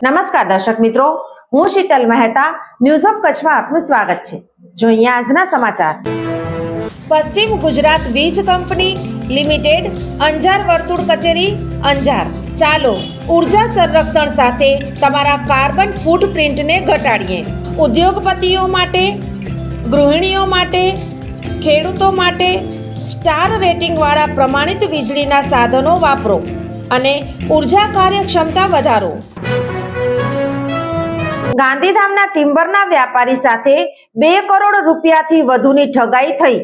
નમસ્કાર દર્શક મિત્રો, હું શીતલ મહેતા ન્યૂઝ ઓફ કચ્છમાં આપનું સ્વાગત છે। જોઈએ આજના સમાચાર। પશ્ચિમ ગુજરાત વીજ કંપની લિમિટેડ અંજાર વર્તુળ કચેરી અંજાર। ચાલો ઉર્જા સંરક્ષણ સાથે તમારા કાર્બન ફૂટપ્રિન્ટને ઘટાડીએ। ઉદ્યોગપતિઓ માટે, ગૃહિણીઓ માટે, ખેડૂતો માટે સ્ટાર રેટિંગ વાળા પ્રમાણિત વીજળીના સાધનો વાપરો અને ઉર્જા કાર્યક્ષમતા વધારો। ગાંધીધામના ટિમ્બરના વ્યાપારી સાથે 2 કરોડ રૂપિયાથી વધુની ઠગાઈ થઈ,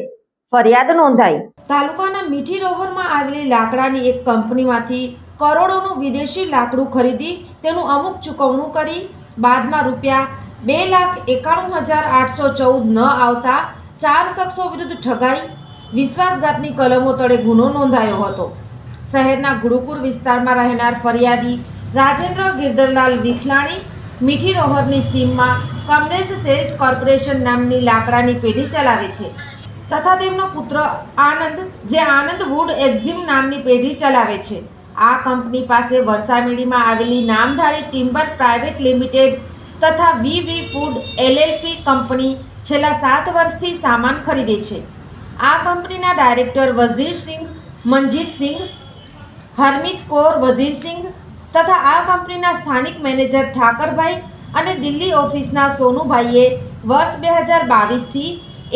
ફરિયાદ નોંધાઈ। તાલુકાના મીઠી રોહરમાં આવેલી લાકડાની એક કંપનીમાંથી કરોડોનું વિદેશી લાકડું ખરીદી તેનું અમુક ચૂકવણું કરી બાદમાં રૂપિયા 2,91,814 ન આવતા 4 શખ્સો વિરુદ્ધ ઠગાઈ વિશ્વાસઘાતની કલમો તળે ગુનો નોંધાયો હતો। શહેરના ગુડુપુર વિસ્તારમાં રહેનાર ફરિયાદી રાજેન્દ્ર ગિરધરલાલ વિખલાણી મીઠી રોહરની સીમમાં કમલેશ સેલ્સ કોર્પોરેશન નામની લાકડાની પેઢી ચલાવે છે તથા તેમનો પુત્ર આનંદ જે આનંદ વુડ એક્ઝિમ નામની પેઢી ચલાવે છે। આ કંપની પાસે વરસામેડીમાં આવેલી નામધારી ટિમ્બર પ્રાઇવેટ લિમિટેડ તથા વીવી ફૂડ એલએલપી કંપની છેલ્લા 7 વર્ષથી સામાન ખરીદે છે। આ કંપનીના ડાયરેક્ટર વઝીરસિંહ મનજીતસિંહ, હરમિત કૌર વઝીરસિંહ તથા આ કંપનીના સ્થાનિક મેનેજર ઠાકરભાઈ અને દિલ્હી ઓફિસના સોનુભાઈએ વર્ષ 2022 થી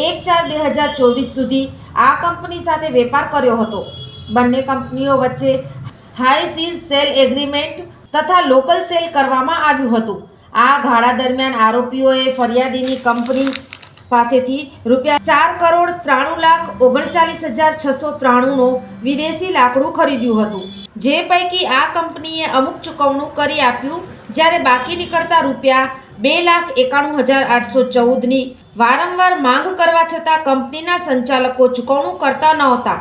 1/4/2024 સુધી આ કંપની સાથે વેપાર કર્યો હતો। બંને કંપનીઓ વચ્ચે હાઈ સીઝ સેલ એગ્રીમેન્ટ તથા લોકલ સેલ કરવામાં આવ્યું હતું। આ ગાળા દરમિયાન આરોપીઓએ ફરિયાદીની કંપની પાસેથી રૂપિયા 4,93,39,693નો વિદેશી લાકડું ખરીદ્યું હતું, જે પૈકી આ કંપનીએ અમુક ચૂકવણું કરી આપ્યું, જ્યારે બાકી નીકળતા રૂપિયા 2,91,814ની વારંવાર માંગ કરવા છતાં કંપનીના સંચાલકો ચૂકવણું કરતા નહોતા।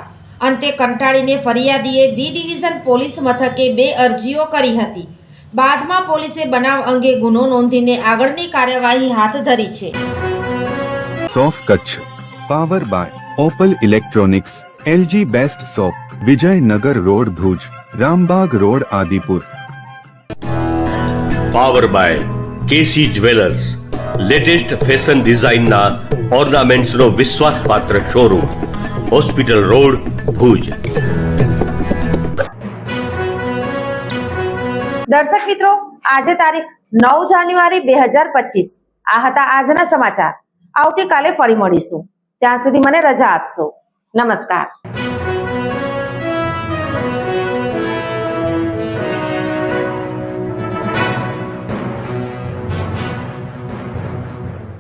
અંતે કંટાળીને ફરિયાદીએ બી ડિવિઝન પોલીસ મથકે 2 અરજીઓ કરી હતી। બાદમાં પોલીસે બનાવ અંગે ગુનો નોંધીને આગળની કાર્યવાહી હાથ ધરી છે। સોફ Kutch power by Opal electronics, LG best shop, Vijaynagar road Bhuj, Rambagh road Adipur. Power by KC jewellers, latest fashion ડિઝાઇનના ઓર્નામેન્ટ્સનો વિશ્વાસપાત્ર શોરૂમ, હોસ્પિટલ રોડ ભુજ। દર્શક મિત્રો, આજે તારીખ 9 જાન્યુઆરી 2025 આ હતા આજના સમાચાર। આવતીકાલે ફરી મળીશું, ત્યાં સુધી મને રજા આપશો। નમસ્કાર।